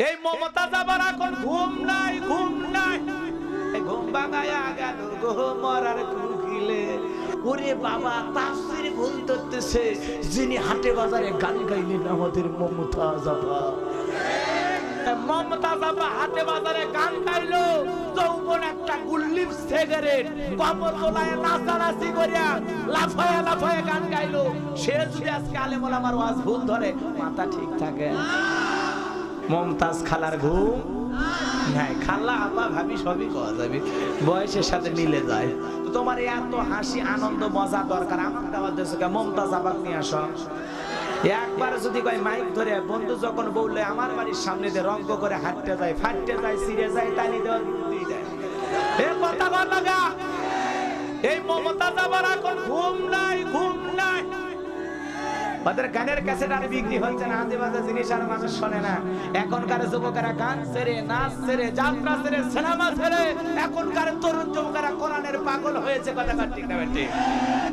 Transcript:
এই মমতাজ আবার এখন ঘুম নাই, ঘুম নাই, ঘুম ভাঙায়া গেল গো মরার কুকিলে। ওরে বাবা, তাফসীর ভুল ধরতেছে। যিনি হাটে বাজারে গান গাইলেন আমাদের মমতাজ আপা। মমতাজ আপা হাটে বাজারে গান গাইলো, যৌবন একটা গুল্লিপ সিগারেট কমর তোলায় নাচানাচি করিয়া লাফায়া লাফায়া গান গাইলো। সে যদি আজকে আলেম ওলামার ওয়াজ ভুল ধরে, মাথা ঠিক থাকে? মমতাজ খালার ঘুম নাই। খালা আপা ভাবি সবই কওয়া যাবে, বয়সের সাথে মিলে যায়। তো তোমার এত হাসি আনন্দ মজা দরকার, আমার দেওয়ার দেশে মমতাজ আপাক নিয়ে আসো। একবার যদি কয় মাইক ধরে বন্ধু যখন বললে আমার বাড়ির সামনে দিয়ে রঙ্গ করে হাঁটতে যায়, ফাটতে যায়, ছিঁড়ে যায়, তালি দেওয়া দেয়। এ কথা বল লাগা। এই মমতাজ আবার এখন ঘুম নাই, ঘুম নাই। ওদের গানের ক্যাসেট আর বিক্রি হচ্ছে না, আদিবাসী জিনিস আর মানুষ শোনে না। এখনকার যুবকেরা গান ছেড়ে, নাচ ছেড়ে, যাত্রা ছেড়ে, সিনেমা ছেড়ে, এখনকার তরুণ যুবকেরা কোরআনের পাগল হয়েছে। কথা ঠিক না বেটি?